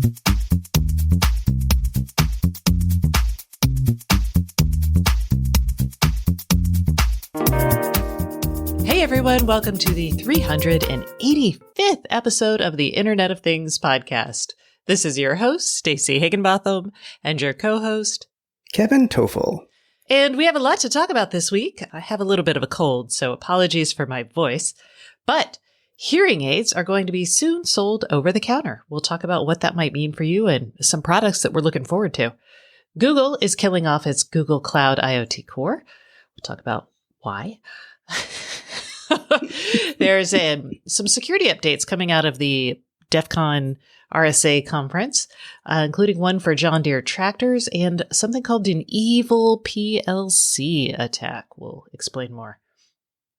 Hey everyone, welcome to the 385th episode of the Internet of Things podcast. This is your host, Stacey Higginbotham, and your co-host, Kevin Toffel. And we have a lot to talk about this week. I have a little bit of a cold, so apologies for my voice. But hearing aids are going to be soon sold over the counter. We'll talk about what that might mean for you and some products that we're looking forward to. Google is killing off its Google Cloud IoT Core. We'll talk about why. There's some security updates coming out of the DEF CON RSA conference, including one for John Deere tractors and something called an evil PLC attack. We'll explain more.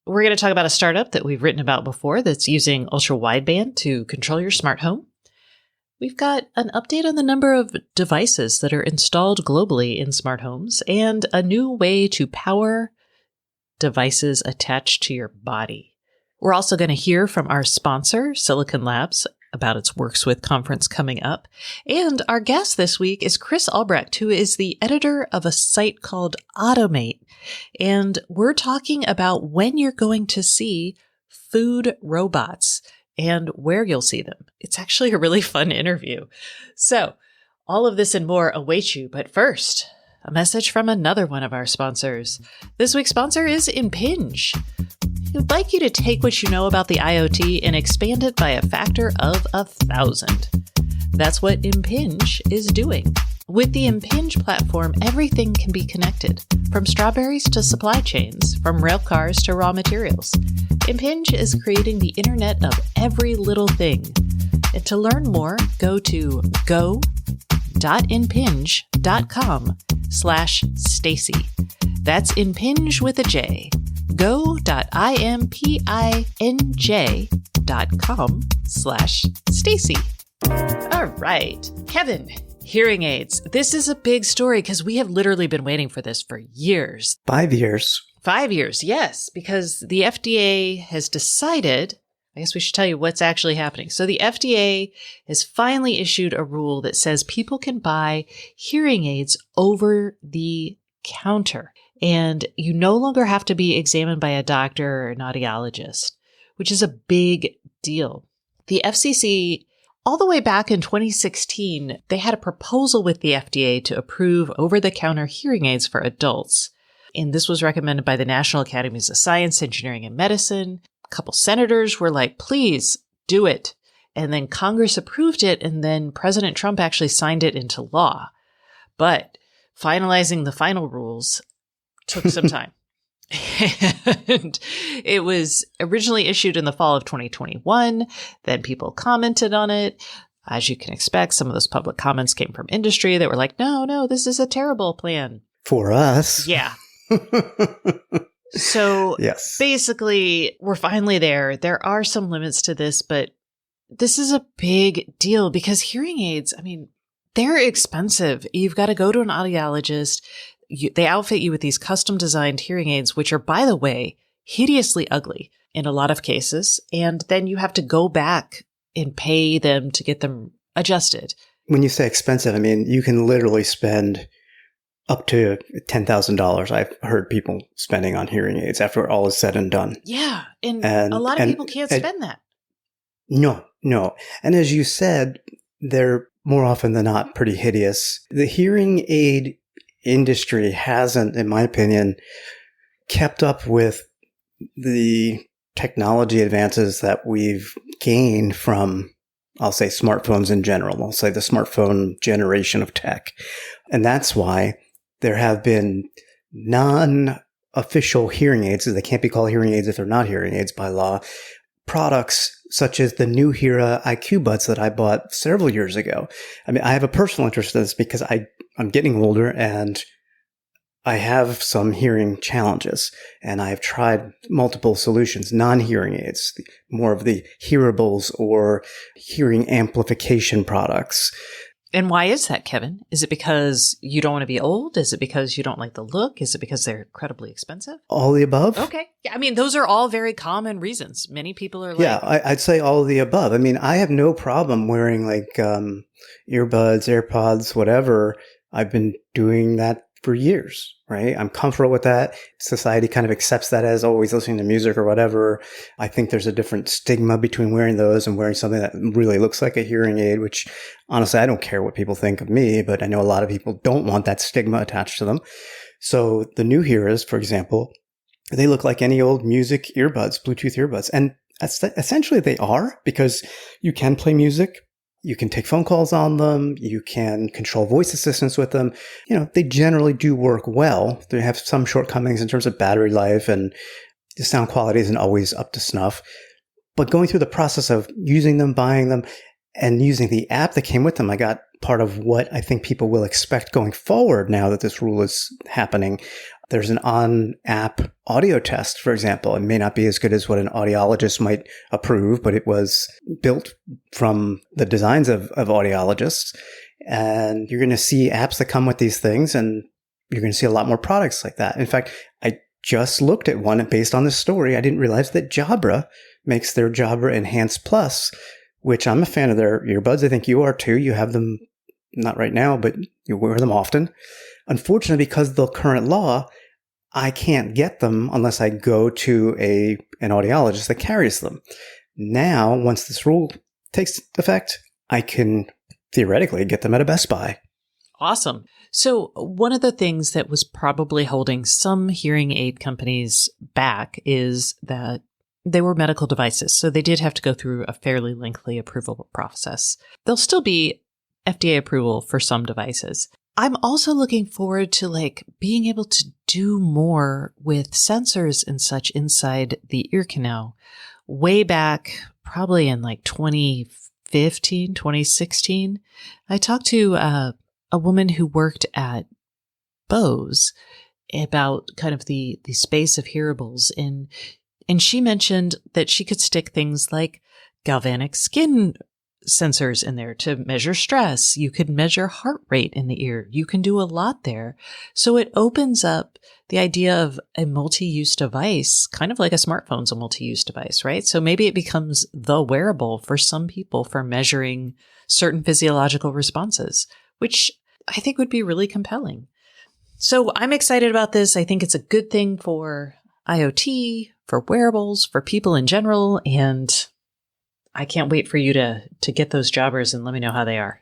We're going to talk about a startup that we've written about before that's using ultra-wideband to control your smart home. We've got an update on the number of devices that are installed globally in smart homes and a new way to power devices attached to your body. We're also going to hear from our sponsor, Silicon Labs, about its Works With conference coming up. And our guest this week is Chris Albrecht, who is the editor of a site called Automate. And we're talking about when you're going to see food robots and where you'll see them. It's actually a really fun interview. So all of this and more awaits you. But first, a message from another one of our sponsors. This week's sponsor is Impinj. We'd like you to take what you know about the IoT and expand it by a factor of 1,000. That's what Impinj is doing. With the Impinj platform, everything can be connected, from strawberries to supply chains, from rail cars to raw materials. Impinj is creating the internet of every little thing. And to learn more, go to go.impinj.com/Stacey. That's Impinj with a J. go.impinj.com/Stacey. All right, Kevin, hearing aids. This is a big story because we have literally been waiting for this for years. 5 years. 5 years, yes, because the FDA has decided, I guess we should tell you what's actually happening. So the FDA has finally issued a rule that says people can buy hearing aids over the counter. And you no longer have to be examined by a doctor or an audiologist, which is a big deal. The FCC, all the way back in 2016, they had a proposal with the FDA to approve over-the-counter hearing aids for adults. And this was recommended by the National Academies of Science, Engineering, and Medicine. A couple senators were like, please do it. And then Congress approved it, and then President Trump actually signed it into law. But finalizing the final rules took some time. And it was originally issued in the fall of 2021. Then people commented on it. As you can expect, some of those public comments came from industry that were like, no, this is a terrible plan. For us. Yeah. So yes. Basically, we're finally there. There are some limits to this, but this is a big deal because hearing aids, I mean, they're expensive. You've got to go to an audiologist. They outfit you with these custom designed hearing aids, which are, by the way, hideously ugly in a lot of cases. And then you have to go back and pay them to get them adjusted. When you say expensive, I mean, you can literally spend up to $10,000. I've heard people spending on hearing aids after all is said and done. Yeah. And a lot of people can't spend that. No. And as you said, they're more often than not pretty hideous. The hearing aid industry hasn't, in my opinion, kept up with the technology advances that we've gained from, I'll say, smartphones in general. I'll say the smartphone generation of tech. And that's why there have been non-official hearing aids, they can't be called hearing aids if they're not hearing aids by law, products such as the new Hera IQ Buds that I bought several years ago. I mean, I have a personal interest in this because I'm getting older and I have some hearing challenges, and I've tried multiple solutions, non-hearing aids, more of the hearables or hearing amplification products. And why is that, Kevin? Is it because you don't want to be old? Is it because you don't like the look? Is it because they're incredibly expensive? All the above. Okay. Yeah, I mean, those are all very common reasons. Many people are like... Yeah, I'd say all of the above. I mean, I have no problem wearing like earbuds, AirPods, whatever. I've been doing that for years, right? I'm comfortable with that. Society kind of accepts that as always listening to music or whatever. I think there's a different stigma between wearing those and wearing something that really looks like a hearing aid, which honestly, I don't care what people think of me, but I know a lot of people don't want that stigma attached to them. So the new Hearers, for example, they look like any old music earbuds, Bluetooth earbuds. And essentially they are, because you can play music. You can take phone calls on them. You can control voice assistants with them. They generally do work well. They have some shortcomings in terms of battery life, and the sound quality isn't always up to snuff. But going through the process of using them, buying them, and using the app that came with them, I got part of what I think people will expect going forward now that this rule is happening. There's an on-app audio test, for example. It may not be as good as what an audiologist might approve, but it was built from the designs of audiologists. And you're going to see apps that come with these things, and you're going to see a lot more products like that. In fact, I just looked at one based on this story. I didn't realize that Jabra makes their Jabra Enhance Plus, which I'm a fan of their earbuds. I think you are too. You have them, not right now, but you wear them often. Unfortunately, because of the current law, I can't get them unless I go to an audiologist that carries them. Now, once this rule takes effect, I can theoretically get them at a Best Buy. Awesome. So one of the things that was probably holding some hearing aid companies back is that they were medical devices. So they did have to go through a fairly lengthy approval process. There'll still be FDA approval for some devices. I'm also looking forward to being able to do more with sensors and such inside the ear canal. Way back, probably in 2015, 2016, I talked to a woman who worked at Bose about kind of the space of hearables. And she mentioned that she could stick things like galvanic skin sensors in there to measure stress. You could measure heart rate in the ear. You can do a lot there. So it opens up the idea of a multi-use device, kind of like a smartphone's a multi-use device, right? So maybe it becomes the wearable for some people for measuring certain physiological responses, which I think would be really compelling. So I'm excited about this. I think it's a good thing for IoT, for wearables, for people in general, and I can't wait for you to get those jobbers and let me know how they are.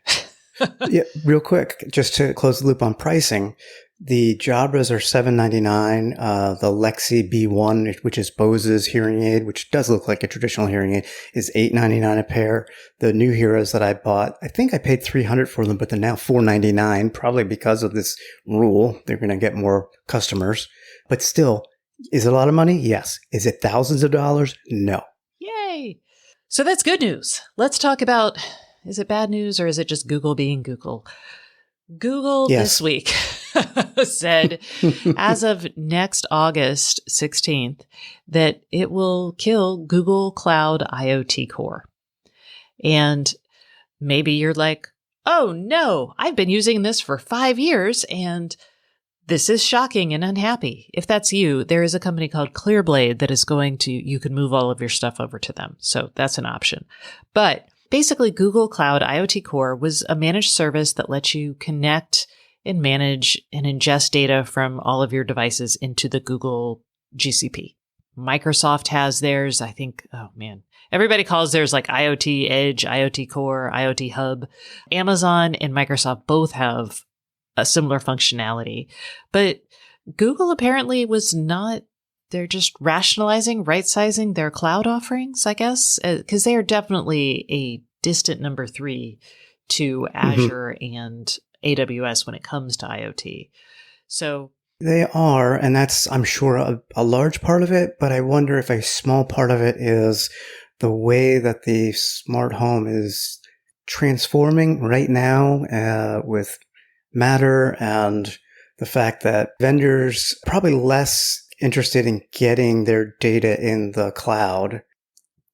Yeah, real quick, just to close the loop on pricing, the Jabras are $799. The Lexi B1, which is Bose's hearing aid, which does look like a traditional hearing aid, is $899 a pair. The new Heroes that I bought, I think I paid $300 for them, but they're now $499, probably because of this rule. They're going to get more customers. But still, is it a lot of money? Yes. Is it thousands of dollars? No. Yay! So that's good news. Let's talk about, is it bad news or is it just Google being Google? Google This week said as of next August 16th that it will kill Google Cloud IoT Core. And maybe you're like, oh no, I've been using this for 5 years and this is shocking and unhappy. If that's you, there is a company called Clearblade that is you can move all of your stuff over to them. So that's an option. But basically, Google Cloud IoT Core was a managed service that lets you connect and manage and ingest data from all of your devices into the Google GCP. Microsoft has theirs. I think, oh man, everybody calls theirs IoT Edge, IoT Core, IoT Hub. Amazon and Microsoft both have a similar functionality. But Google apparently was not, they're just rationalizing, right-sizing their cloud offerings, I guess, because they are definitely a distant number 3 to Azure and AWS when it comes to IoT. So they are, and that's, I'm sure, a large part of it, but I wonder if a small part of it is the way that the smart home is transforming right now with Matter and the fact that vendors probably less interested in getting their data in the cloud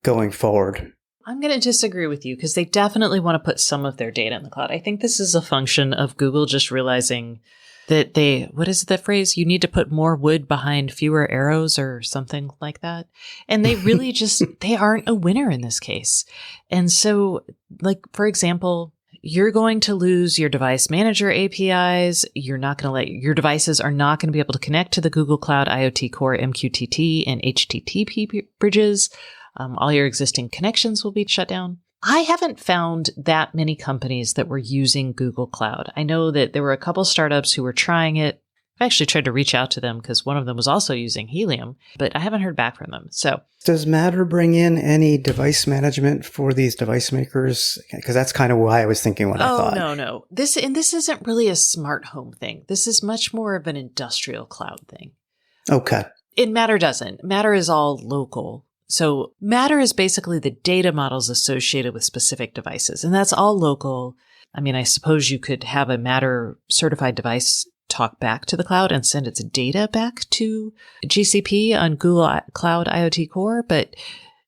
going forward. I'm going to disagree with you because they definitely want to put some of their data in the cloud. I think this is a function of Google just realizing that what is that phrase? You need to put more wood behind fewer arrows or something like that. And they really they aren't a winner in this case. And so, like, for example, you're going to lose your device manager APIs. You're not going to your devices are not going to be able to connect to the Google Cloud IoT Core MQTT and HTTP bridges. All your existing connections will be shut down. I haven't found that many companies that were using Google Cloud. I know that there were a couple startups who were trying it. I actually tried to reach out to them because one of them was also using Helium, but I haven't heard back from them. So, does Matter bring in any device management for these device makers? Because that's kind of why I was thinking what I thought. No. This isn't really a smart home thing. This is much more of an industrial cloud thing. Okay. And Matter doesn't. Matter is all local. So Matter is basically the data models associated with specific devices, and that's all local. I mean, I suppose you could have a Matter certified device talk back to the cloud and send its data back to GCP on Google Cloud IoT Core, but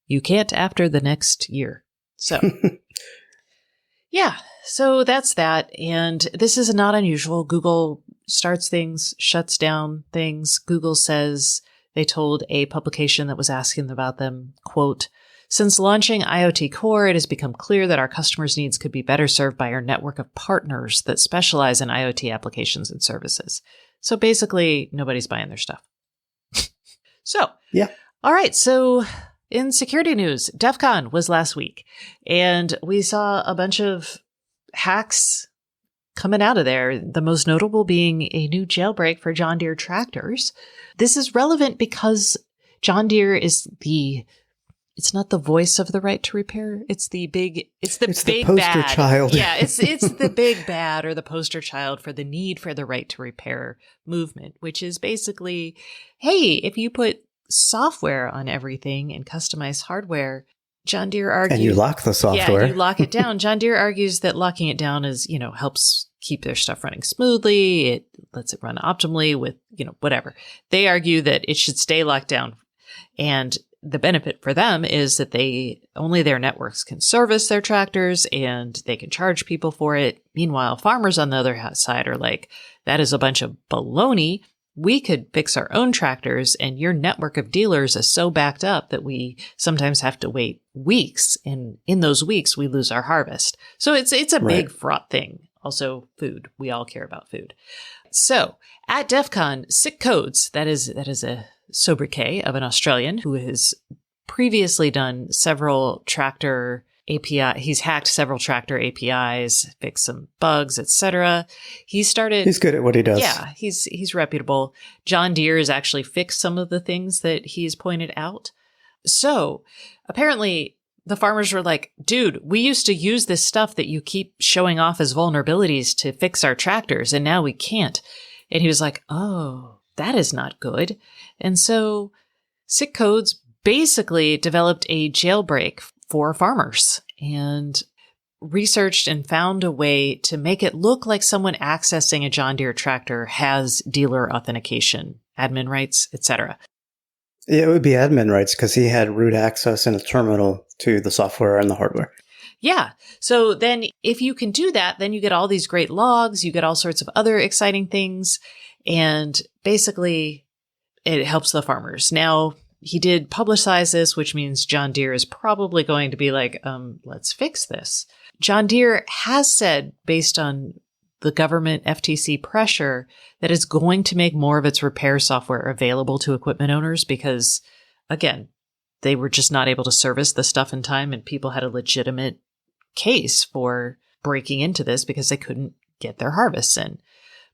you can't after the next year. So yeah, so that's that. And this is not unusual. Google starts things, shuts down things. Google says they told a publication that was asking about them, quote, "Since launching IoT Core, it has become clear that our customers' needs could be better served by our network of partners that specialize in IoT applications and services." So basically, nobody's buying their stuff. So, yeah. All right. So in security news, DEF CON was last week, and we saw a bunch of hacks coming out of there, the most notable being a new jailbreak for John Deere tractors. This is relevant because John Deere is it's not the voice of the right to repair. It's the big poster bad child. Yeah, it's the big bad or the poster child for the need for the right to repair movement, which is basically, hey, if you put software on everything and customized hardware, John Deere argues, and you lock the software. Yeah, you lock it down. John Deere argues that locking it down is, helps keep their stuff running smoothly. It lets it run optimally with, whatever. They argue that it should stay locked down. And the benefit for them is that only their networks can service their tractors and they can charge people for it. Meanwhile, farmers on the other side are like, that is a bunch of baloney. We could fix our own tractors, and your network of dealers is so backed up that we sometimes have to wait weeks. And in those weeks, we lose our harvest. So it's a big fraught thing. Also, food. We all care about food. So at DEF CON, Sick Codes, that is a sobriquet of an Australian who has previously done several tractor API. He's hacked several tractor APIs, fixed some bugs, etc. He's good at what he does. Yeah, he's reputable. John Deere has actually fixed some of the things that he's pointed out. So apparently the farmers were like, dude, we used to use this stuff that you keep showing off as vulnerabilities to fix our tractors, and now we can't. And he was like, oh, that is not good. And so Sick Codes basically developed a jailbreak for farmers and researched and found a way to make it look like someone accessing a John Deere tractor has dealer authentication, admin rights, etc. It would be admin rights because he had root access in a terminal to the software and the hardware. Yeah. So then if you can do that, then you get all these great logs, you get all sorts of other exciting things, and basically it helps the farmers. Now, he did publicize this, which means John Deere is probably going to be like, let's fix this. John Deere has said, based on the government FTC pressure, that it's going to make more of its repair software available to equipment owners because, again, they were just not able to service the stuff in time, and people had a legitimate case for breaking into this because they couldn't get their harvests in.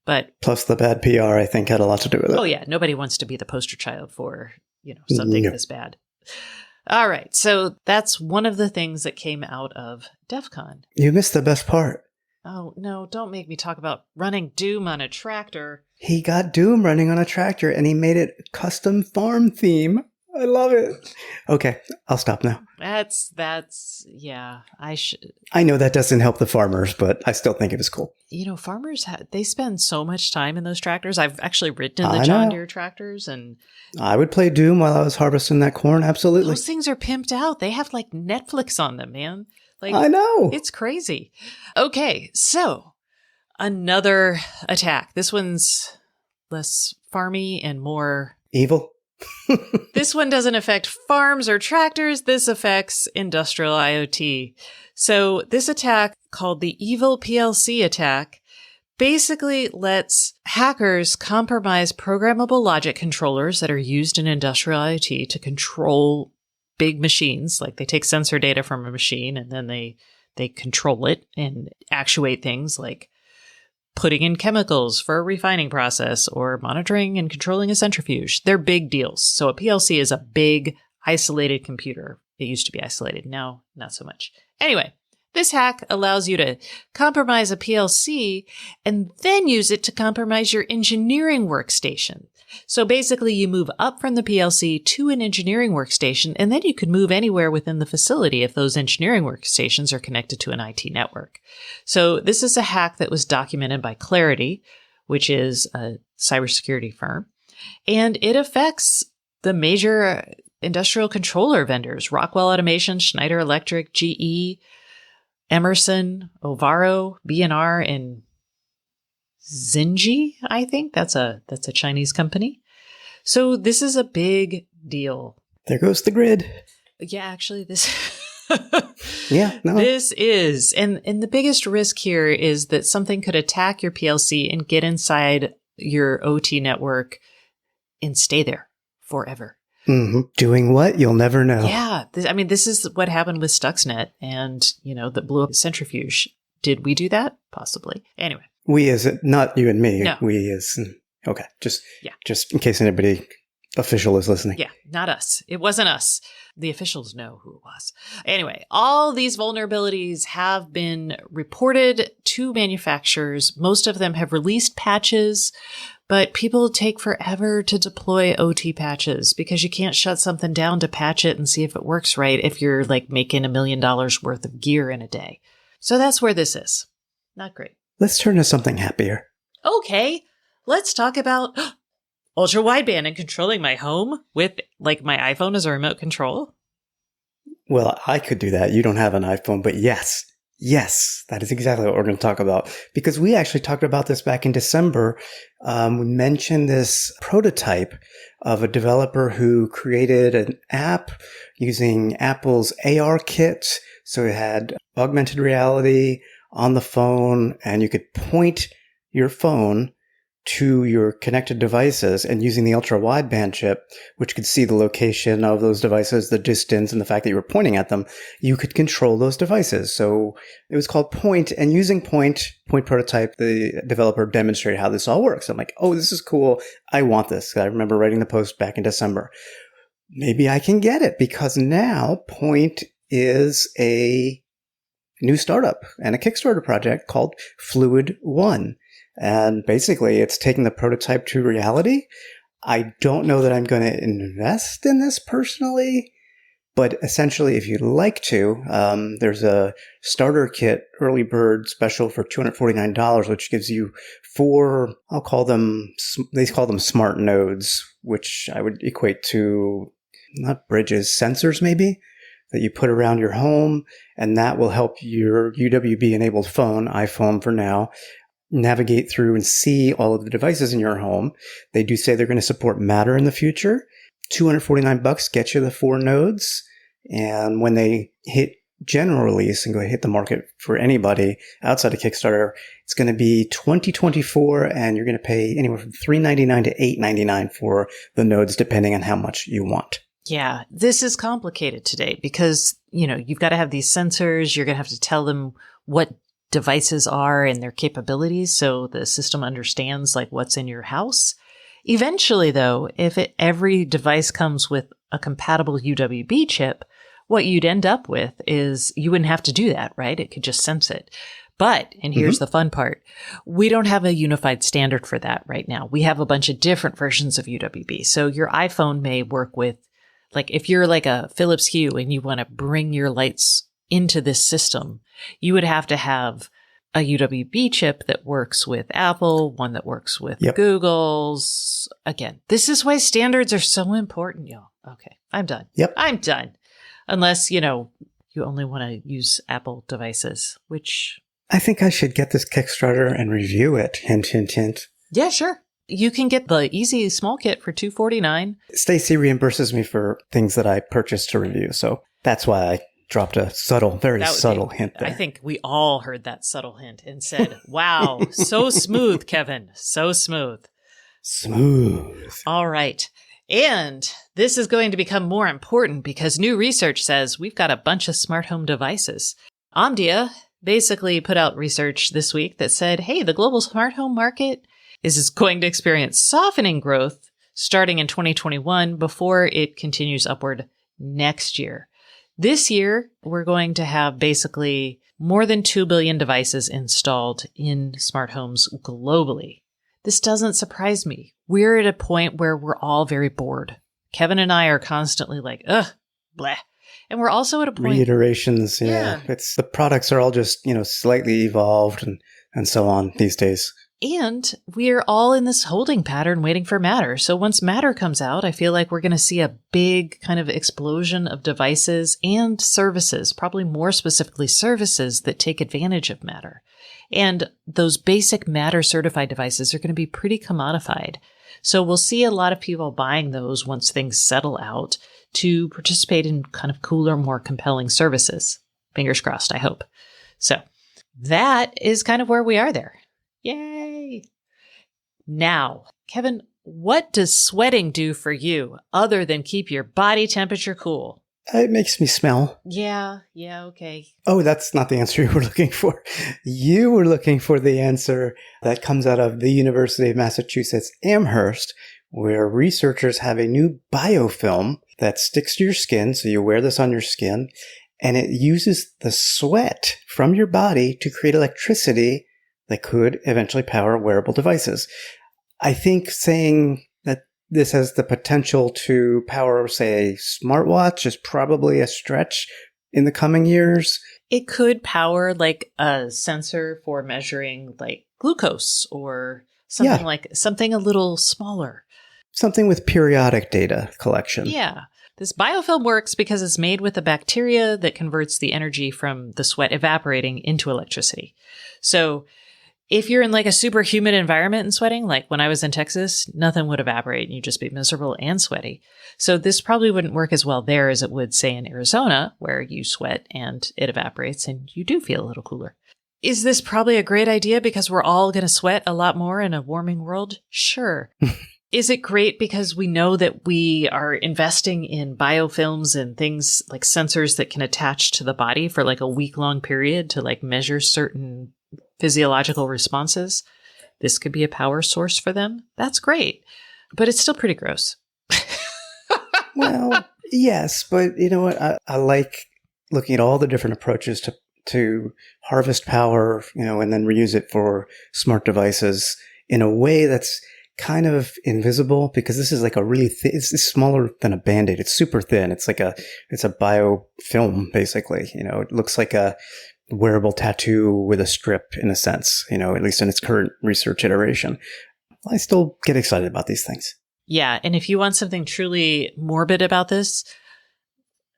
But plus the bad PR, I think, had a lot to do with it. Oh, yeah. Nobody wants to be the poster child for something this bad. All right. So that's one of the things that came out of DEF CON. You missed the best part. Oh, no. Don't make me talk about running Doom on a tractor. He got Doom running on a tractor, and he made it custom farm theme I love it. Okay, I'll stop now. Yeah, I know that doesn't help the farmers, but I still think it was cool. Farmers, they spend so much time in those tractors. I've actually ridden in the I John know. Deere tractors, and I would play Doom while I was harvesting that corn. Absolutely. those things are pimped out. They have like Netflix on them, man. Like, I know. it's crazy. Okay, so another attack. This one's less farmy and more Evil. This one doesn't affect farms or tractors. This affects industrial IoT. So this attack, called the Evil PLC attack, basically lets hackers compromise programmable logic controllers that are used in industrial IoT to control big machines. Like, they take sensor data from a machine and then they control it and actuate things like putting in chemicals for a refining process or monitoring and controlling a centrifuge. They're big deals. So a PLC is a big, isolated computer. It used to be isolated. Now, not so much. Anyway, this hack allows you to compromise a PLC and then use it to compromise your engineering workstation. So basically, you move up from the PLC to an engineering workstation, and then you can move anywhere within the facility if those engineering workstations are connected to an IT network. So this is a hack that was documented by Clarity, which is a cybersecurity firm, and it affects the major industrial controller vendors: Rockwell Automation, Schneider Electric, GE, Emerson, Ovaro, B&R, and Zinji, I think. That's a Chinese company. So this is a big deal. There goes the grid. Yeah, actually, this This is. And the biggest risk here is that something could attack your PLC and get inside your OT network and stay there forever. Mm-hmm. Doing what? You'll never know. Yeah. This is what happened with Stuxnet and, that blew up a centrifuge. Did we do that? Possibly. Anyway. We as, not you and me. No. We as, okay. Just in case anybody official is listening. Yeah, not us. It wasn't us. The officials know who it was. Anyway, all these vulnerabilities have been reported to manufacturers. Most of them have released patches, but people take forever to deploy OT patches because you can't shut something down to patch it and see if it works right if you're like making $1 million worth of gear in a day. So that's where this is. Not great. Let's turn to something happier. Okay, let's talk about ultra wideband and controlling my home with like my iPhone as a remote control. Well, I could do that. You don't have an iPhone, but yes, that is exactly what we're going to talk about, because we actually talked about this back in December. We mentioned this prototype of a developer who created an app using Apple's AR kit. So it had augmented reality on the phone, and you could point your phone to your connected devices, and using the ultra wideband chip, which could see the location of those devices, the distance, and the fact that you were pointing at them, you could control those devices. So it was called Point, and using Point Prototype, the developer demonstrated how this all works. I'm like, oh, this is cool. I want this. I remember writing the post back in December. Maybe I can get it, because now Point is a new startup and a Kickstarter project called Fluid One. And basically, it's taking the prototype to reality. I don't know that I'm going to invest in this personally, but essentially, if you'd like to, there's a starter kit, early bird special for $249, which gives you 4, they call them smart nodes, which I would equate to, not bridges, sensors maybe, that you put around your home, and that will help your UWB-enabled phone, iPhone for now, navigate through and see all of the devices in your home. They do say they're going to support Matter in the future. $249 gets you the 4 nodes. And when they hit general release and go hit the market for anybody outside of Kickstarter, it's going to be 2024, and you're going to pay anywhere from $399 to $899 for the nodes, depending on how much you want. Yeah, this is complicated today because, you've got to have these sensors. You're going to have to tell them what devices are and their capabilities so the system understands like what's in your house. Eventually, though, if every device comes with a compatible UWB chip, what you'd end up with is you wouldn't have to do that, right? It could just sense it. But, and here's the fun part, we don't have a unified standard for that right now. We have a bunch of different versions of UWB. So your iPhone may work with Like if you're like a Philips Hue and you want to bring your lights into this system, you would have to have a UWB chip that works with Apple, one that works with Google's. Again, this is why standards are so important, y'all. Okay, I'm done. Yep. I'm done. Unless, you only want to use Apple devices, which... I think I should get this Kickstarter and review it. Hint, hint, hint. Yeah, sure. You can get the easy small kit for $249. Stacy reimburses me for things that I purchased to review, so that's why I dropped a very subtle hint there. I think we all heard that subtle hint and said, wow, so smooth, Kevin. So smooth. Smooth. All right. And this is going to become more important because new research says we've got a bunch of smart home devices. Omdia basically put out research this week that said, hey, the global smart home market is going to experience softening growth starting in 2021 before it continues upward next year. This year, we're going to have basically more than 2 billion devices installed in smart homes globally. This doesn't surprise me. We're at a point where we're all very bored. Kevin and I are constantly like, ugh, blah. And we're also at a point... Reiterations, yeah. It's the products are all just, slightly evolved and so on these days. And we're all in this holding pattern waiting for Matter. So once Matter comes out, I feel like we're going to see a big kind of explosion of devices and services, probably more specifically services that take advantage of Matter. And those basic Matter certified devices are going to be pretty commodified. So we'll see a lot of people buying those once things settle out to participate in kind of cooler, more compelling services. Fingers crossed, I hope. So that is kind of where we are there. Yay! Now, Kevin, what does sweating do for you other than keep your body temperature cool? It makes me smell. Yeah, okay. Oh, that's not the answer you were looking for. You were looking for the answer that comes out of the University of Massachusetts Amherst, where researchers have a new biofilm that sticks to your skin. So you wear this on your skin, and it uses the sweat from your body to create electricity that could eventually power wearable devices. I think saying that this has the potential to power, say, a smartwatch is probably a stretch in the coming years. It could power like a sensor for measuring like glucose or something a little smaller. Something with periodic data collection. Yeah. This biofilm works because it's made with a bacteria that converts the energy from the sweat evaporating into electricity. So if you're in like a super humid environment and sweating, like when I was in Texas, nothing would evaporate and you'd just be miserable and sweaty. So this probably wouldn't work as well there as it would, say, in Arizona, where you sweat and it evaporates and you do feel a little cooler. Is this probably a great idea because we're all going to sweat a lot more in a warming world? Sure. Is it great because we know that we are investing in biofilms and things like sensors that can attach to the body for like a week-long period to like measure certain physiological responses? This could be a power source for them. That's great. But it's still pretty gross. Well, yes, but you know what? I like looking at all the different approaches to harvest power, and then reuse it for smart devices in a way that's kind of invisible, because this is like a really it's smaller than a Band-Aid. It's super thin. It's a biofilm, basically. It looks like a wearable tattoo with a strip in a sense, at least in its current research iteration. I still get excited about these things. Yeah. And if you want something truly morbid about this,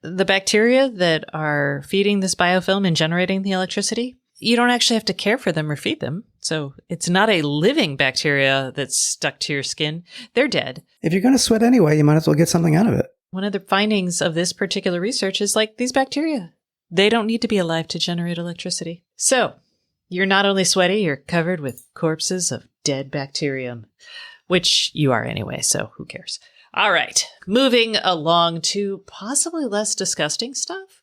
the bacteria that are feeding this biofilm and generating the electricity, you don't actually have to care for them or feed them. So it's not a living bacteria that's stuck to your skin. They're dead. If you're going to sweat anyway, you might as well get something out of it. One of the findings of this particular research is like these bacteria, they don't need to be alive to generate electricity. So you're not only sweaty, you're covered with corpses of dead bacterium, which you are anyway, so who cares? All right, moving along to possibly less disgusting stuff.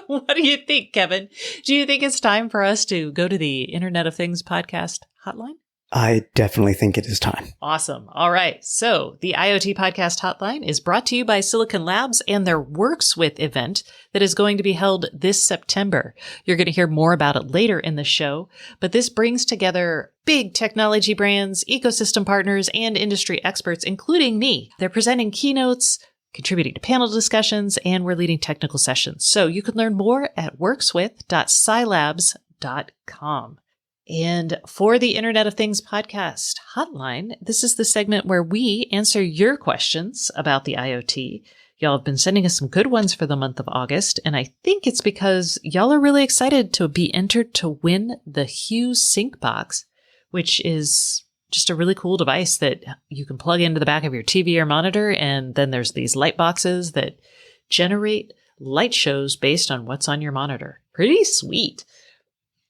What do you think, Kevin? Do you think it's time for us to go to the Internet of Things podcast hotline? I definitely think it is time. Awesome. All right. So the IoT Podcast Hotline is brought to you by Silicon Labs and their Works With event that is going to be held this September. You're going to hear more about it later in the show, but this brings together big technology brands, ecosystem partners, and industry experts, including me. They're presenting keynotes, contributing to panel discussions, and we're leading technical sessions. So you can learn more at workswith.scilabs.com. And for the Internet of Things podcast hotline, this is the segment where we answer your questions about the IoT. Y'all have been sending us some good ones for the month of August, and I think it's because y'all are really excited to be entered to win the Hue Sync Box, which is just a really cool device that you can plug into the back of your TV or monitor, and then there's these light boxes that generate light shows based on what's on your monitor. Pretty sweet.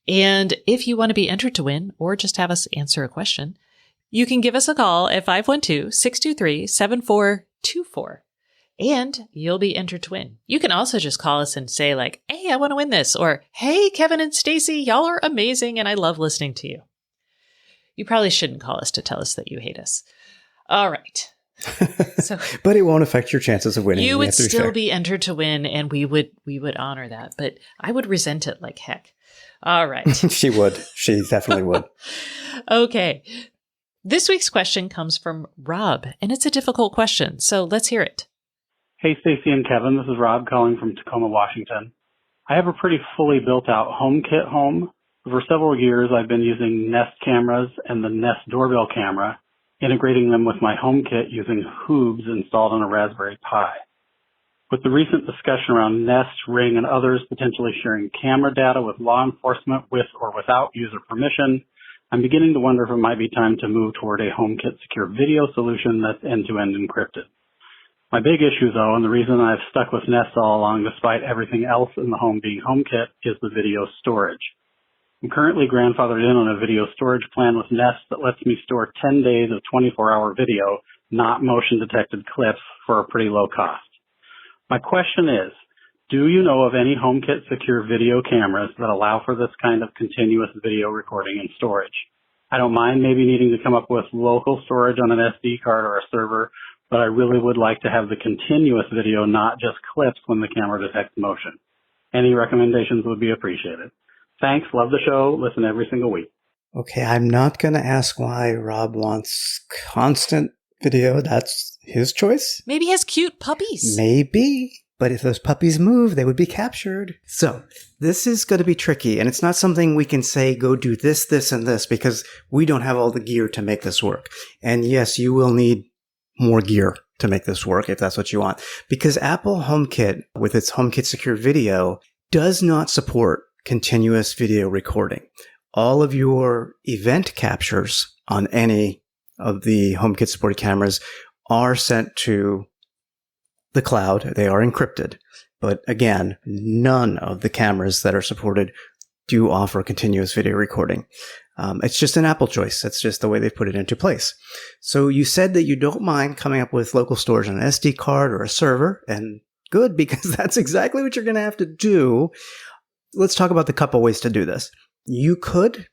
And if you want to be entered to win or just have us answer a question, you can give us a call at 512-623-7424 and you'll be entered to win. You can also just call us and say like, hey, I want to win this, or hey, Kevin and Stacy, y'all are amazing and I love listening to you. You probably shouldn't call us to tell us that you hate us. All right. So, but it won't affect your chances of winning. You would still be entered to win, and we would honor that, but I would resent it like heck. All right. She would. She definitely would. Okay. This week's question comes from Rob, and it's a difficult question, so let's hear it. Hey, Stacy and Kevin. This is Rob calling from Tacoma, Washington. I have a pretty fully built-out HomeKit home. For several years, I've been using Nest cameras and the Nest doorbell camera, integrating them with my HomeKit using hooves installed on a Raspberry Pi. With the recent discussion around Nest, Ring, and others potentially sharing camera data with law enforcement with or without user permission, I'm beginning to wonder if it might be time to move toward a HomeKit secure video solution that's end-to-end encrypted. My big issue, though, and the reason I've stuck with Nest all along despite everything else in the home being HomeKit, is the video storage. I'm currently grandfathered in on a video storage plan with Nest that lets me store 10 days of 24-hour video, not motion-detected clips, for a pretty low cost. My question is, do you know of any HomeKit secure video cameras that allow for this kind of continuous video recording and storage? I don't mind maybe needing to come up with local storage on an SD card or a server, but I really would like to have the continuous video, not just clips when the camera detects motion. Any recommendations would be appreciated. Thanks. Love the show. Listen every single week. Okay, I'm not going to ask why Rob wants constant video. That's his choice. Maybe he has cute puppies. Maybe. But if those puppies move, they would be captured. So this is going to be tricky. And it's not something we can say, go do this, this, and this, because we don't have all the gear to make this work. And yes, you will need more gear to make this work if that's what you want. Because Apple HomeKit, with its HomeKit Secure Video, does not support continuous video recording. All of your event captures on any of the HomeKit supported cameras are sent to the cloud. They are encrypted. But again, none of the cameras that are supported do offer continuous video recording. It's just an Apple choice. That's just the way they put it into place. So you said that you don't mind coming up with local storage on an SD card or a server, and good, because that's exactly what you're going to have to do. Let's talk about the couple ways to do this. You could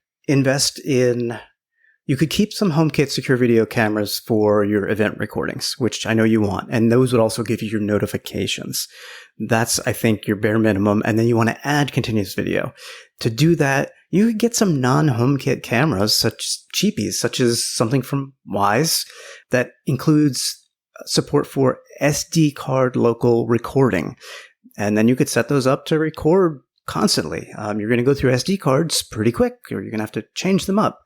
you could keep some HomeKit secure video cameras for your event recordings, which I know you want, and those would also give you your notifications. That's, I think, your bare minimum, and then you want to add continuous video. To do that, you could get some non-HomeKit cameras, such as something from Wyze that includes support for SD card local recording. And then you could set those up to record constantly. You're going to go through SD cards pretty quick, or you're going to have to change them up.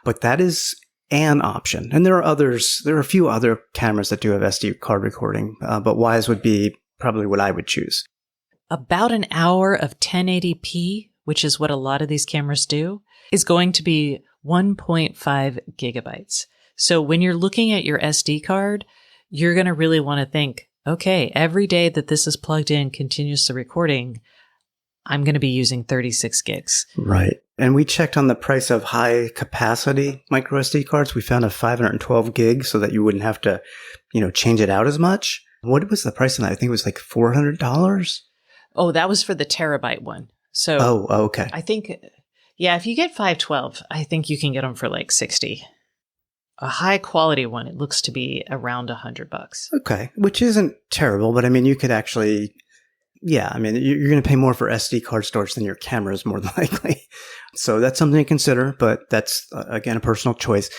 But that is an option. And there are others. There are a few other cameras that do have SD card recording, but Wyze would be probably what I would choose. About an hour of 1080p, which is what a lot of these cameras do, is going to be 1.5 gigabytes. So when you're looking at your SD card, you're going to really want to think, okay, every day that this is plugged in continuously recording, I'm going to be using 36 gigs. Right. And we checked on the price of high capacity micro SD cards. We found a 512 gig so that you wouldn't have to, change it out as much. What was the price on that? I think it was like $400. Oh, that was for the terabyte one. So, okay. I think, if you get 512, I think you can get them for like 60. A high quality one, it looks to be around $100. Okay. Which isn't terrible, but you could actually, you're going to pay more for SD card storage than your cameras, more than likely. So that's something to consider, but that's, again, a personal choice.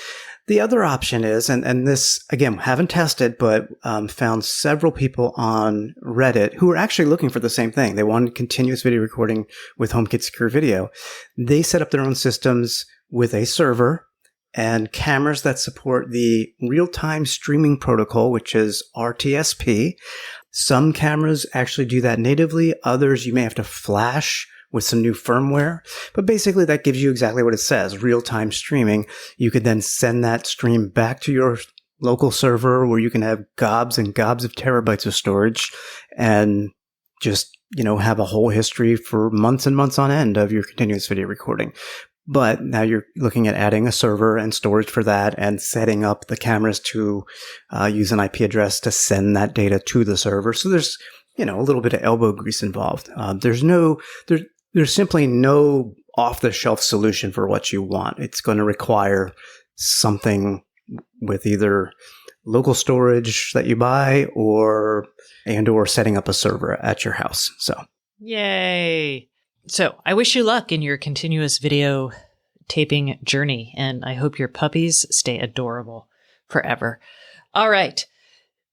The other option is, and this, again, haven't tested, but found several people on Reddit who are actually looking for the same thing. They wanted continuous video recording with HomeKit Secure Video. They set up their own systems with a server and cameras that support the real-time streaming protocol, which is RTSP. Some cameras actually do that natively. Others you may have to flash with some new firmware. But basically that gives you exactly what it says, real-time streaming. You could then send that stream back to your local server where you can have gobs and gobs of terabytes of storage and just, have a whole history for months and months on end of your continuous video recording. But now you're looking at adding a server and storage for that and setting up the cameras to use an IP address to send that data to the server. So there's, a little bit of elbow grease involved. There's simply no off-the-shelf solution for what you want. It's going to require something with either local storage that you buy or setting up a server at your house. So, yay. So I wish you luck in your continuous video taping journey, and I hope your puppies stay adorable forever. All right.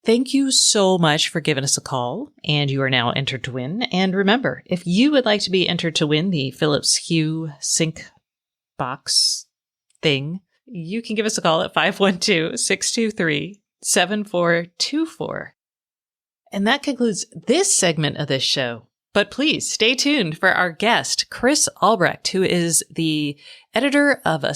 Thank you so much for giving us a call, and you are now entered to win. And remember, if you would like to be entered to win the Philips Hue Sync Box thing, you can give us a call at 512-623-7424. And that concludes this segment of this show. But please stay tuned for our guest, Chris Albrecht, who is the editor of a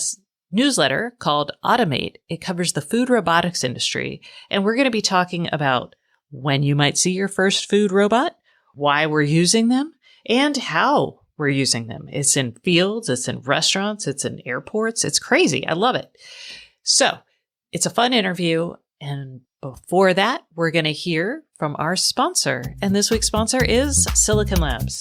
newsletter called Automate. It covers the food robotics industry. And we're going to be talking about when you might see your first food robot, why we're using them, and how we're using them. It's in fields, it's in restaurants, it's in airports. It's crazy. I love it. So it's a fun interview. And before that, we're going to hear from our sponsor. And this week's sponsor is Silicon Labs.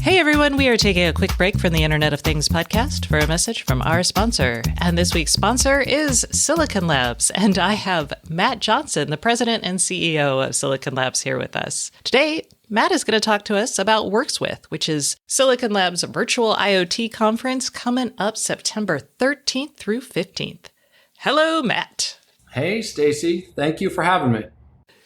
Hey everyone, we are taking a quick break from the Internet of Things podcast for a message from our sponsor. And this week's sponsor is Silicon Labs. And I have Matt Johnson, the president and CEO of Silicon Labs, here with us. Today, Matt is going to talk to us about WorksWith, which is Silicon Labs' virtual IoT conference coming up September 13th through 15th. Hello, Matt. Hey, Stacy. Thank you for having me.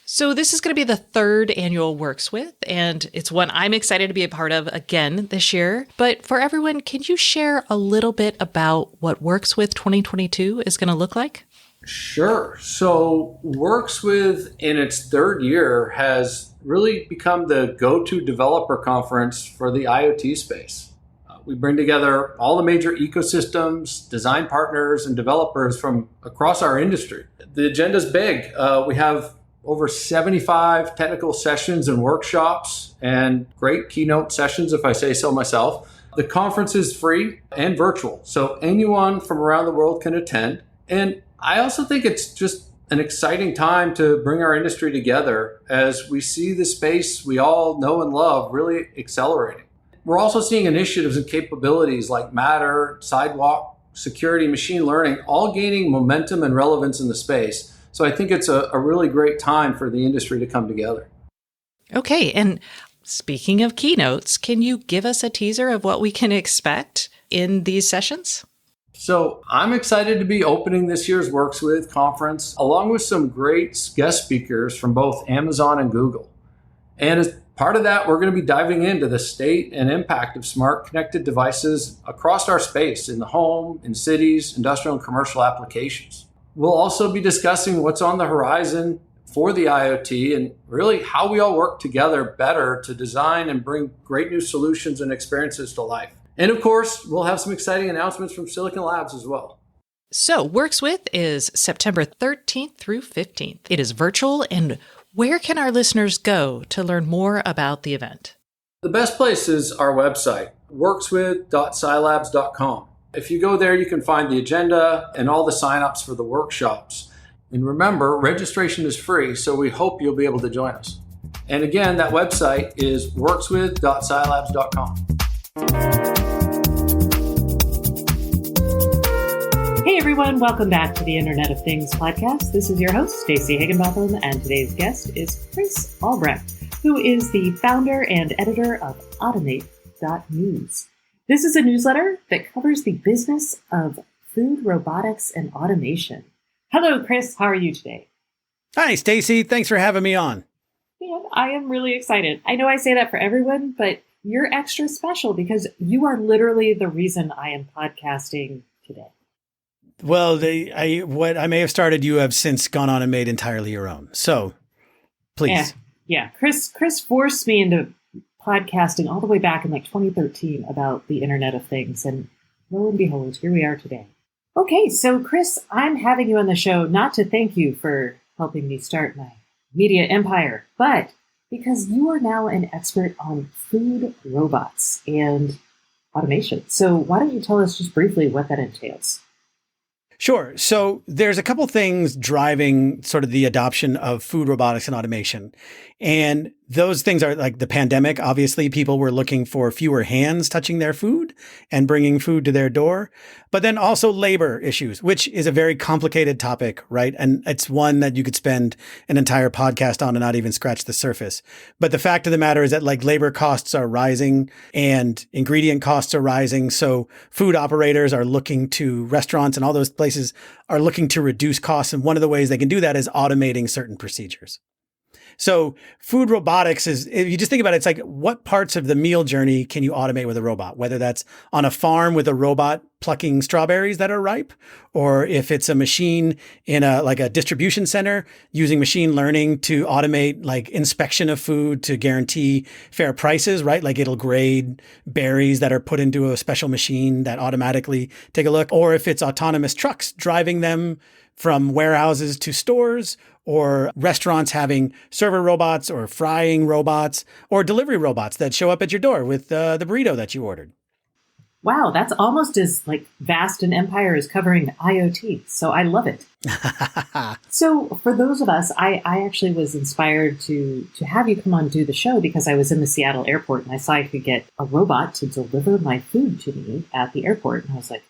So this is going to be the third annual WorksWith, and it's one I'm excited to be a part of again this year. But for everyone, can you share a little bit about what WorksWith 2022 is going to look like? Sure. So WorksWith in its third year has really become the go-to developer conference for the IoT space. We bring together all the major ecosystems, design partners, and developers from across our industry. The agenda's big. We have over 75 technical sessions and workshops and great keynote sessions, if I say so myself. The conference is free and virtual, so anyone from around the world can attend. And I also think it's just an exciting time to bring our industry together as we see the space we all know and love really accelerating. We're also seeing initiatives and capabilities like Matter, Sidewalk, security, machine learning, all gaining momentum and relevance in the space. So I think it's a really great time for the industry to come together. Okay. And speaking of keynotes, can you give us a teaser of what we can expect in these sessions? So I'm excited to be opening this year's WorksWith conference, along with some great guest speakers from both Amazon and Google. And as part of that, we're going to be diving into the state and impact of smart connected devices across our space in the home, in cities, industrial and commercial applications. We'll also be discussing what's on the horizon for the IoT and really how we all work together better to design and bring great new solutions and experiences to life. And of course, we'll have some exciting announcements from Silicon Labs as well. So WorksWith is September 13th through 15th. It is virtual, and where can our listeners go to learn more about the event? The best place is our website, workswith.silabs.com. If you go there, you can find the agenda and all the signups for the workshops. And remember, registration is free, so we hope you'll be able to join us. And again, that website is workswith.silabs.com. Hey everyone, welcome back to the Internet of Things podcast. This is your host, Stacey Higginbotham, and today's guest is Chris Albrecht, who is the founder and editor of Automate.news. This is a newsletter that covers the business of food robotics and automation. Hello, Chris. How are you today? Hi, Stacy. Thanks for having me on. Man, I am really excited. I know I say that for everyone, but you're extra special because you are literally the reason I am podcasting today. Well, what I may have started, you have since gone on and made entirely your own. So, please. Yeah. Chris forced me into podcasting all the way back in like 2013 about the Internet of Things, and lo and behold, here we are today. Okay, so Chris, I'm having you on the show not to thank you for helping me start my media empire, but because you are now an expert on food robots and automation. So why don't you tell us just briefly what that entails? Sure. So there's a couple things driving sort of the adoption of food robotics and automation. And those things are like the pandemic. Obviously, people were looking for fewer hands touching their food and bringing food to their door. But then also labor issues, which is a very complicated topic, right? And it's one that you could spend an entire podcast on and not even scratch the surface. But the fact of the matter is that like labor costs are rising and ingredient costs are rising. So food operators are looking to restaurants and all those places are looking to reduce costs. And one of the ways they can do that is automating certain procedures. So food robotics is, if you just think about it, it's like what parts of the meal journey can you automate with a robot, whether that's on a farm with a robot plucking strawberries that are ripe, or if it's a machine in a distribution center using machine learning to automate like inspection of food to guarantee fair prices, right? Like it'll grade berries that are put into a special machine that automatically take a look, or if it's autonomous trucks driving them from warehouses to stores, or restaurants having server robots or frying robots or delivery robots that show up at your door with the burrito that you ordered. Wow, that's almost as like vast an empire as covering IoT. So I love it. So for those of us, I actually was inspired to have you come on and do the show because I was in the Seattle airport and I saw I could get a robot to deliver my food to me at the airport. And I was like,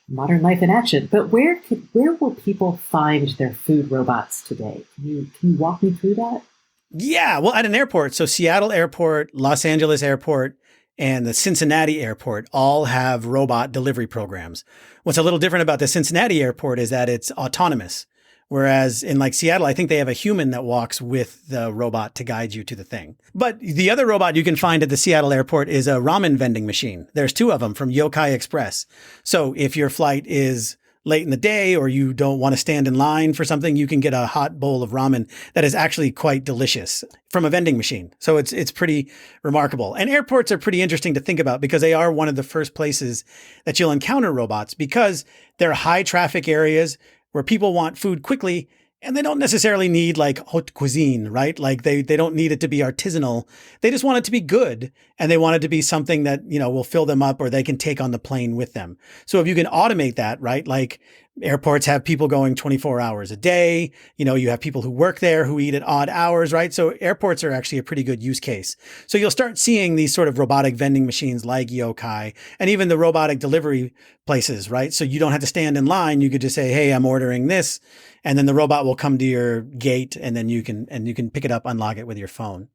modern life in action. But where will people find their food robots today? Can you walk me through that? Yeah, well, at an airport. So Seattle Airport, Los Angeles Airport, and the Cincinnati Airport all have robot delivery programs. What's a little different about the Cincinnati Airport is that it's autonomous. Whereas in like Seattle, I think they have a human that walks with the robot to guide you to the thing. But the other robot you can find at the Seattle airport is a ramen vending machine. There's two of them from Yokai Express. So if your flight is late in the day or you don't want to stand in line for something, you can get a hot bowl of ramen that is actually quite delicious from a vending machine. So it's pretty remarkable. And airports are pretty interesting to think about because they are one of the first places that you'll encounter robots because they're high traffic areas where people want food quickly and they don't necessarily need like haute cuisine, right? Like they don't need it to be artisanal. They just want it to be good and they want it to be something that, will fill them up or they can take on the plane with them. So if you can automate that, right? Like airports have people going 24 hours a day. You have people who work there who eat at odd hours, right? So airports are actually a pretty good use case. So you'll start seeing these sort of robotic vending machines like Yokai and even the robotic delivery places, right? So you don't have to stand in line. You could just say, hey, I'm ordering this. And then the robot will come to your gate and then you can pick it up, unlock it with your phone.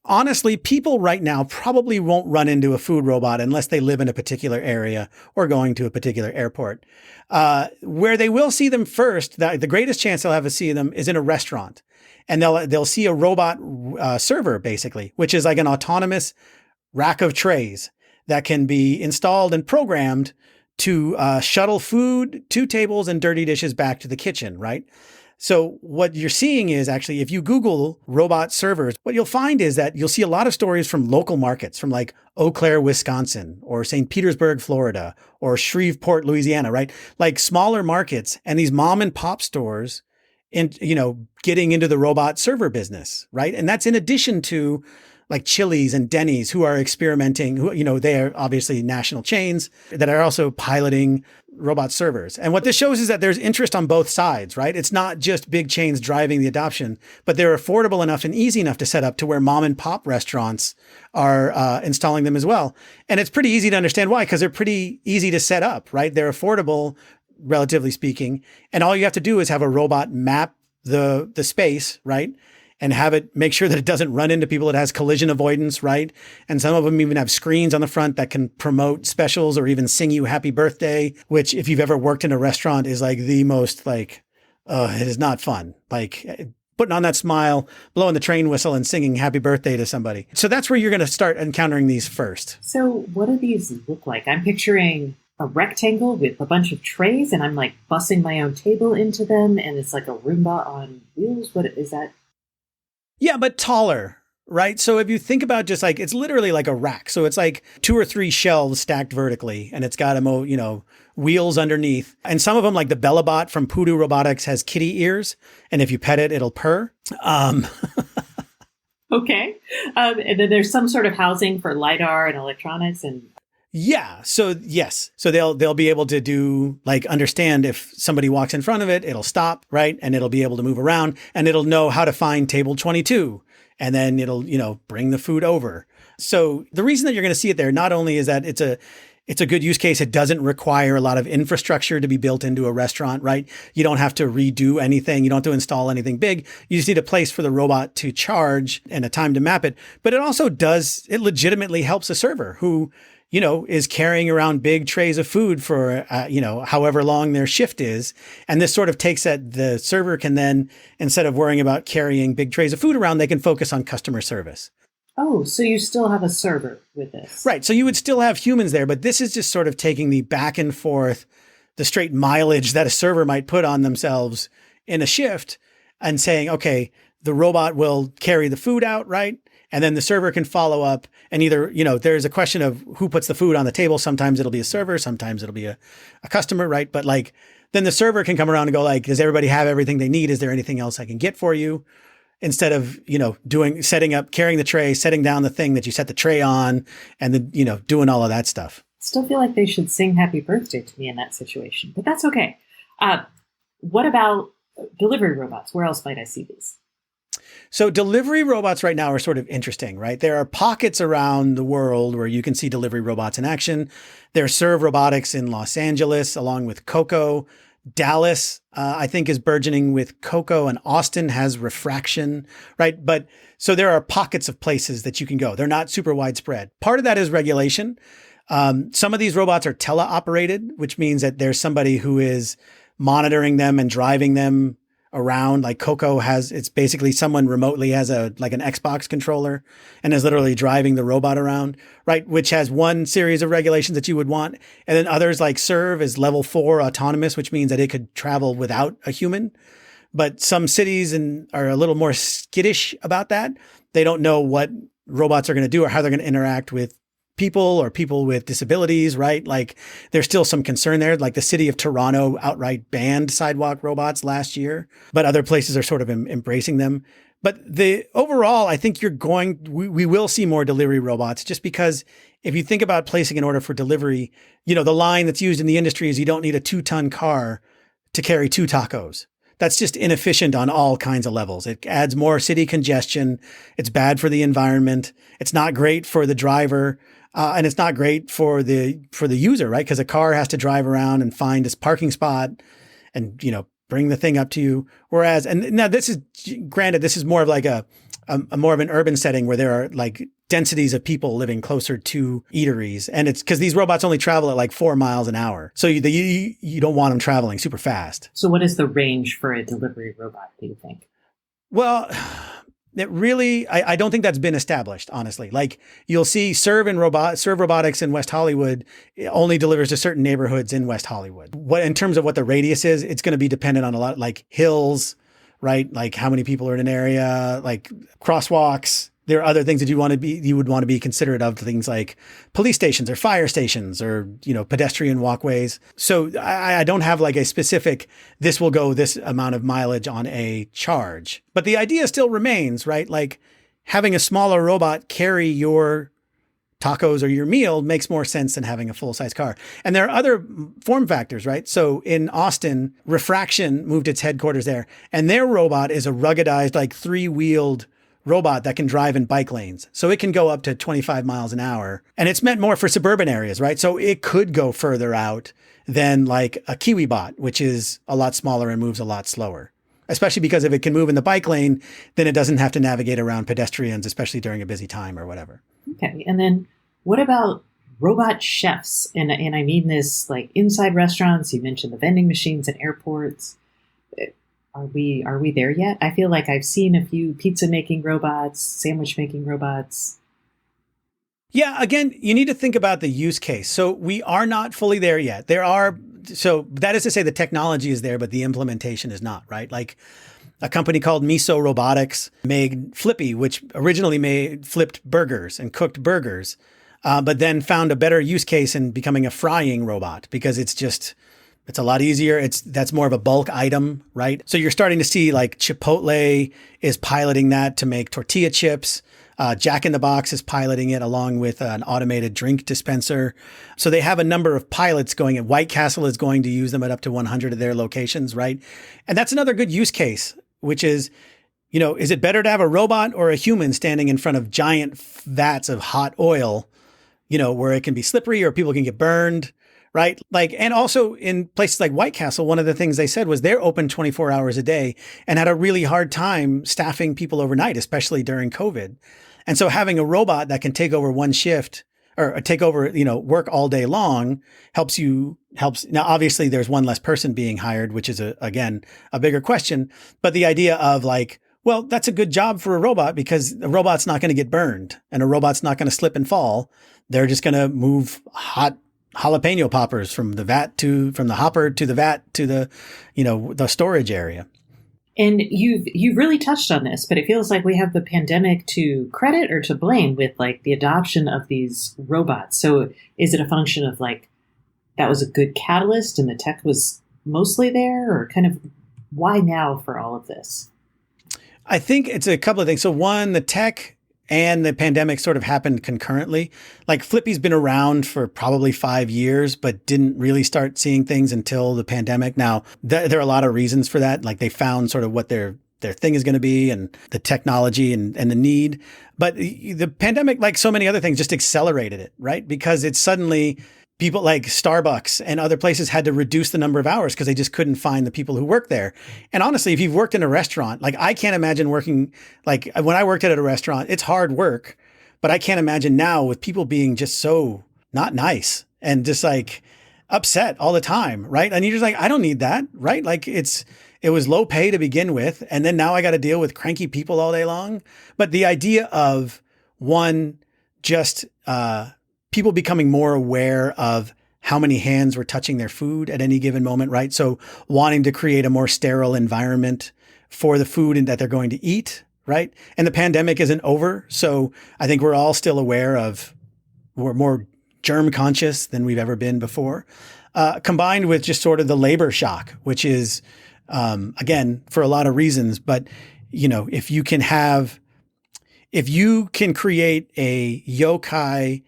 Honestly, people right now probably won't run into a food robot unless they live in a particular area or going to a particular airport. Where they will see them first, the greatest chance they'll have to see them is in a restaurant. And they'll see a robot server, basically, which is like an autonomous rack of trays that can be installed and programmed to shuttle food to tables and dirty dishes back to the kitchen, right? So what you're seeing is actually, if you Google robot servers, what you'll find is that you'll see a lot of stories from local markets, from like Eau Claire, Wisconsin, or St. Petersburg, Florida, or Shreveport, Louisiana, right? Like smaller markets and these mom and pop stores and, getting into the robot server business, right? And that's in addition to like Chili's and Denny's who are experimenting, they are obviously national chains that are also piloting robot servers. And what this shows is that there's interest on both sides, right? It's not just big chains driving the adoption, but they're affordable enough and easy enough to set up to where mom and pop restaurants are installing them as well. And it's pretty easy to understand why, because they're pretty easy to set up, right? They're affordable, relatively speaking. And all you have to do is have a robot map the space, right? and have it make sure that it doesn't run into people. It has collision avoidance, right? And some of them even have screens on the front that can promote specials or even sing you happy birthday, which if you've ever worked in a restaurant is like the most like, it is not fun. Like putting on that smile, blowing the train whistle and singing happy birthday to somebody. So that's where you're going to start encountering these first. So what do these look like? I'm picturing a rectangle with a bunch of trays and I'm like bussing my own table into them and it's like a Roomba on wheels. What is that? Yeah, but taller, right? So if you think about just like, it's literally like a rack. So it's like 2 or 3 shelves stacked vertically and it's got wheels underneath. And some of them, like the Bellabot from Poodoo Robotics, has kitty ears. And if you pet it, it'll purr. Okay. And then there's some sort of housing for LiDAR and electronics and... Yeah. So yes. So they'll be able to do like understand if somebody walks in front of it, it'll stop, right? And it'll be able to move around and it'll know how to find table 22. And then it'll, bring the food over. So the reason that you're going to see it there, not only is that it's a good use case. It doesn't require a lot of infrastructure to be built into a restaurant, right? You don't have to redo anything. You don't have to install anything big. You just need a place for the robot to charge and a time to map it. But it legitimately helps a server who, is carrying around big trays of food for, however long their shift is. And this sort of takes that the server can then, instead of worrying about carrying big trays of food around, they can focus on customer service. Oh, so you still have a server with this. Right. So you would still have humans there, but this is just sort of taking the back and forth, the straight mileage that a server might put on themselves in a shift and saying, okay, the robot will carry the food out, right? And then the server can follow up and either, there's a question of who puts the food on the table. Sometimes it'll be a server, sometimes it'll be a customer, right? But like, then the server can come around and go like, does everybody have everything they need? Is there anything else I can get for you? Instead of, setting up, carrying the tray, setting down the thing that you set the tray on, and then, doing all of that stuff. Still feel like they should sing happy birthday to me in that situation, but that's okay. What about delivery robots? Where else might I see these? So delivery robots right now are sort of interesting, right? There are pockets around the world where you can see delivery robots in action. There's Serve Robotics in Los Angeles, along with Coco. Dallas, I think, is burgeoning with Coco, and Austin has Refraction, right? But so there are pockets of places that you can go. They're not super widespread. Part of that is regulation. Some of these robots are teleoperated, which means that there's somebody who is monitoring them and driving them around. Like Coco it's basically someone remotely has an Xbox controller and is literally driving the robot around, right? Which has one series of regulations that you would want. And then others like Serve is level 4 autonomous, which means that it could travel without a human. But some cities are a little more skittish about that. They don't know what robots are going to do or how they're going to interact with people or people with disabilities, right? Like there's still some concern there. Like the city of Toronto outright banned sidewalk robots last year, but other places are sort of embracing them. But overall, I think we will see more delivery robots just because if you think about placing an order for delivery, the line that's used in the industry is you don't need a 2-ton car to carry 2 tacos. That's just inefficient on all kinds of levels. It adds more city congestion. It's bad for the environment. It's not great for the driver. And it's not great for the user, right? Because a car has to drive around and find this parking spot and, bring the thing up to you. Whereas, and now this is more of like a more of an urban setting where there are like densities of people living closer to eateries. And it's because these robots only travel at like 4 miles an hour. So you don't want them traveling super fast. So what is the range for a delivery robot, do you think? Well, it really, I don't think that's been established, honestly. Like you'll see Serve Robotics in West Hollywood only delivers to certain neighborhoods in West Hollywood. In terms of what the radius is, it's going to be dependent on a lot like hills, right? Like how many people are in an area, like crosswalks. There are other things that you would want to be considerate of, things like police stations or fire stations or, pedestrian walkways. So I don't have like a specific, this will go this amount of mileage on a charge, but the idea still remains, right? Like having a smaller robot carry your tacos or your meal makes more sense than having a full-size car. And there are other form factors, right? So in Austin, Refraction moved its headquarters there, and their robot is a ruggedized, like 3-wheeled robot that can drive in bike lanes. So it can go up to 25 miles an hour. And it's meant more for suburban areas, right? So it could go further out than like a KiwiBot, which is a lot smaller and moves a lot slower. especially because if it can move in the bike lane, then it doesn't have to navigate around pedestrians, especially during a busy time or whatever. Okay. And then what about robot chefs? And I mean this like inside restaurants. You mentioned the vending machines at airports. Are we there yet? I feel like I've seen a few pizza making robots, sandwich making robots. Yeah, again, you need to think about the use case. So we are not fully there yet. So that is to say the technology is there, but the implementation is not, right? Like a company called Miso Robotics made Flippy, which originally flipped burgers and cooked burgers, but then found a better use case in becoming a frying robot because it's a lot easier. That's more of a bulk item, right? So you're starting to see like Chipotle is piloting that to make tortilla chips. Jack in the Box is piloting it along with an automated drink dispenser. So they have a number of pilots going, and White Castle is going to use them at up to 100 of their locations, right? And that's another good use case, which is, is it better to have a robot or a human standing in front of giant vats of hot oil, where it can be slippery or people can get burned, right? Like, and also in places like White Castle, one of the things they said was they're open 24 hours a day and had a really hard time staffing people overnight, especially during COVID. And so having a robot that can take over one shift or take over, work all day long helps. Now, obviously there's one less person being hired, which is again, a bigger question. But the idea of like, well, that's a good job for a robot because the robot's not going to get burned and a robot's not going to slip and fall. They're just going to move hot jalapeno poppers from the hopper to the vat to the storage area. And you've really touched on this, but it feels like we have the pandemic to credit or to blame with like the adoption of these robots. So is it a function of like that was a good catalyst and the tech was mostly there, or kind of why now for all of this? I think it's a couple of things. So one, the tech and the pandemic sort of happened concurrently. Like Flippy's been around for probably 5 years, but didn't really start seeing things until the pandemic. Now, there are a lot of reasons for that. Like they found sort of what their thing is going to be and the technology and the need. But the pandemic, like so many other things, just accelerated it, right? Because it's suddenly people like Starbucks and other places had to reduce the number of hours because they just couldn't find the people who work there. And honestly, if you've worked in a restaurant, like I can't imagine working, like when I worked at a restaurant, it's hard work, but I can't imagine now with people being just so not nice and just like upset all the time, right? And you're just like, I don't need that, right? Like it was low pay to begin with. And then now I got to deal with cranky people all day long. But the idea of people becoming more aware of how many hands were touching their food at any given moment, right? So wanting to create a more sterile environment for the food and that they're going to eat, right? And the pandemic isn't over. So I think we're all still we're more germ conscious than we've ever been before, combined with just sort of the labor shock, which is, again, for a lot of reasons, but if you can create a yokai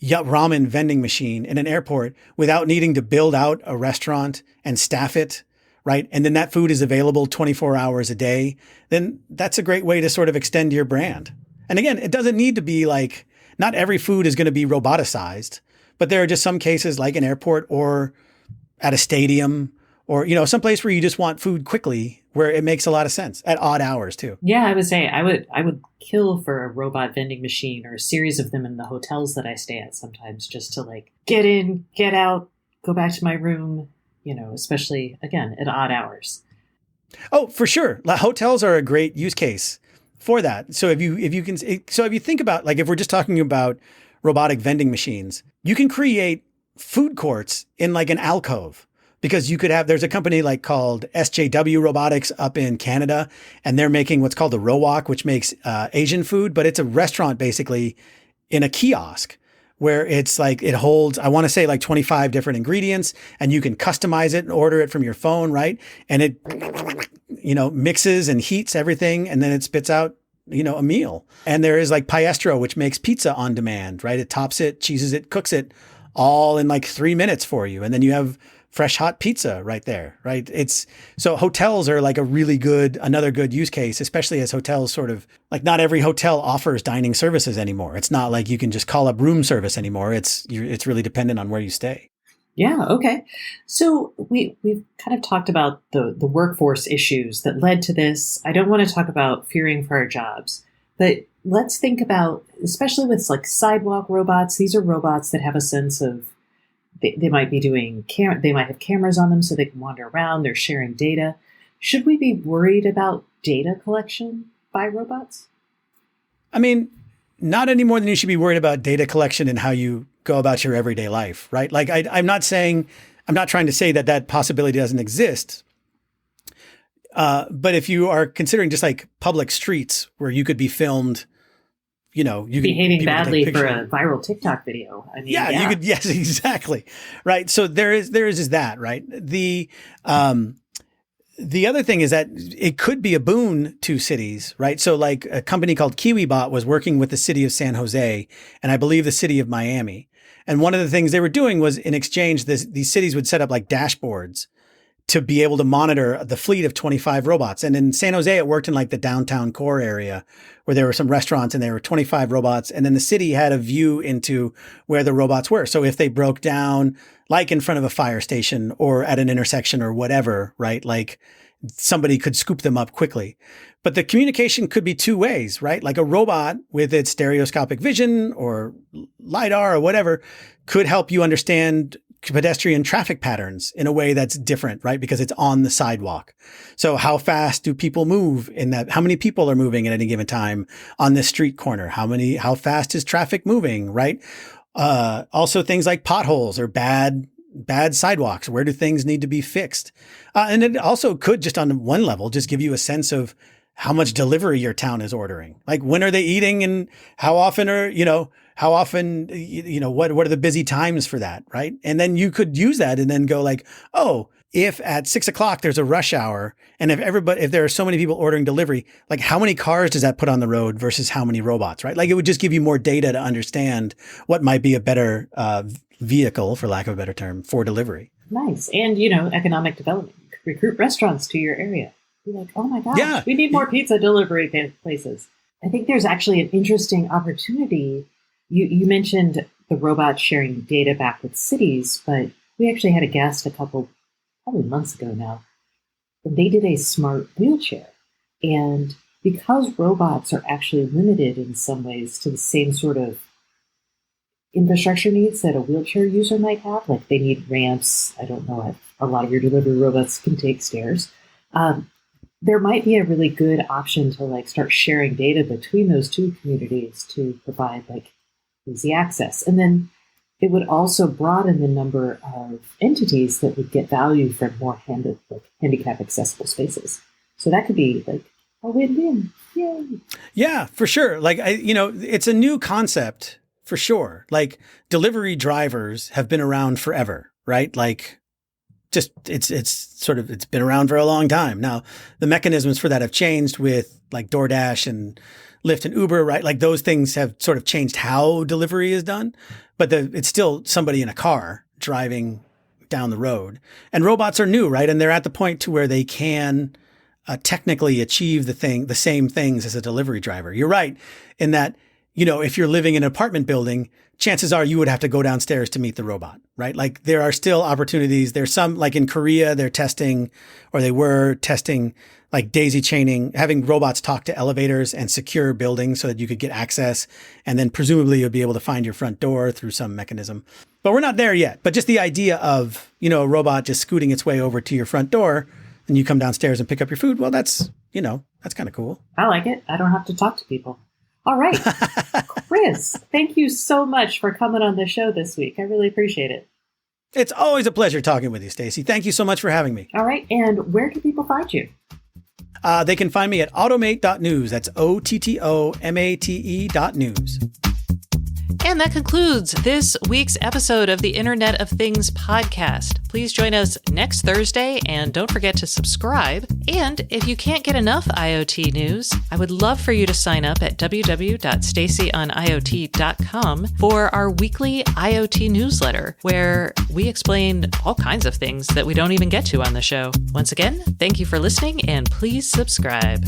ramen vending machine in an airport without needing to build out a restaurant and staff it, right? And then that food is available 24 hours a day, then that's a great way to sort of extend your brand. And again, it doesn't need to be like, not every food is going to be roboticized, but there are just some cases like an airport or at a stadium or, some place where you just want food quickly, where it makes a lot of sense at odd hours too. Yeah, I would say I would kill for a robot vending machine or a series of them in the hotels that I stay at sometimes, just to like get in, get out, go back to my room, especially again at odd hours. Oh, for sure. Hotels are a great use case for that. So if you think about, like, if we're just talking about robotic vending machines, you can create food courts in like an alcove. Because there's a company like called SJW Robotics up in Canada, and they're making what's called the Rowok, which makes Asian food, but it's a restaurant basically in a kiosk where it's like, it holds, I want to say like 25 different ingredients, and you can customize it and order it from your phone, right? And it, mixes and heats everything, and then it spits out, a meal. And there is like Piestro, which makes pizza on demand, right? It tops it, cheeses it, cooks it all in like 3 minutes for you. And then you have fresh hot pizza right there, right? So hotels are like another good use case, especially as hotels sort of like, not every hotel offers dining services anymore. It's not like you can just call up room service anymore. It's really dependent on where you stay. Yeah. Okay. So we've kind of talked about the workforce issues that led to this. I don't want to talk about fearing for our jobs, but let's think about, especially with like sidewalk robots. These are robots that have a sense of they might be doing they might have cameras on them so they can wander around. They're sharing data. Should we be worried about data collection by robots? I mean, not any more than you should be worried about data collection and how you go about your everyday life, right? Like I'm not trying to say that possibility doesn't exist. But if you are considering just like public streets where you could be filmed, you could behaving badly for a viral TikTok video. I mean, yeah, you could. Yes, exactly. Right. So there is that, right? The other thing is that it could be a boon to cities, right? So like a company called KiwiBot was working with the city of San Jose and I believe the city of Miami. And one of the things they were doing was in exchange, these cities would set up like dashboards to be able to monitor the fleet of 25 robots. And in San Jose, it worked in like the downtown core area where there were some restaurants and there were 25 robots. And then the city had a view into where the robots were. So if they broke down, like in front of a fire station or at an intersection or whatever, right? Like somebody could scoop them up quickly. But the communication could be two ways, right? Like a robot with its stereoscopic vision or LiDAR or whatever could help you understand pedestrian traffic patterns in a way that's different, right? Because it's on the sidewalk. So how fast do people move in that? How many people are moving at any given time on this street corner? How fast is traffic moving, right? Also things like potholes or bad sidewalks. Where do things need to be fixed? And it also could just on one level, just give you a sense of how much delivery your town is ordering. Like when are they eating and how often what are the busy times for that? Right. And then you could use that and then go like, oh, if at 6 o'clock there's a rush hour and if there are so many people ordering delivery, like how many cars does that put on the road versus how many robots, right? Like it would just give you more data to understand what might be a better vehicle, for lack of a better term, for delivery. Nice. And, economic development. Recruit restaurants to your area. Be like, oh my gosh, we need more pizza delivery places. I think there's actually an interesting opportunity. You mentioned the robots sharing data back with cities, but we actually had a guest a couple, probably months ago now, and they did a smart wheelchair. And because robots are actually limited in some ways to the same sort of infrastructure needs that a wheelchair user might have, like they need ramps. I don't know if a lot of your delivery robots can take stairs. There might be a really good option to like start sharing data between those two communities to provide like easy access. And then it would also broaden the number of entities that would get value from more handicap accessible spaces. So that could be like a win-win. Yay. Yeah, for sure. Like, it's a new concept for sure. Like delivery drivers have been around forever, right? Like just it's been around for a long time. Now, the mechanisms for that have changed with like DoorDash and Lyft and Uber, right? Like those things have sort of changed how delivery is done, but it's still somebody in a car driving down the road. And robots are new, right? And they're at the point to where they can technically achieve the same things as a delivery driver. You're right in that, if you're living in an apartment building, chances are you would have to go downstairs to meet the robot, right? Like there are still opportunities. There's some, like in Korea, they were testing like daisy chaining, having robots talk to elevators and secure buildings so that you could get access. And then presumably you'll be able to find your front door through some mechanism. But we're not there yet. But just the idea of, a robot just scooting its way over to your front door and you come downstairs and pick up your food. Well, that's kind of cool. I like it. I don't have to talk to people. All right. Chris, thank you so much for coming on the show this week. I really appreciate it. It's always a pleasure talking with you, Stacy. Thank you so much for having me. All right. And where can people find you? They can find me at automate.news. That's OTTOMATE.news. And that concludes this week's episode of the Internet of Things podcast. Please join us next Thursday and don't forget to subscribe. And if you can't get enough IoT news, I would love for you to sign up at www.stacyoniot.com for our weekly IoT newsletter, where we explain all kinds of things that we don't even get to on the show. Once again, thank you for listening and please subscribe.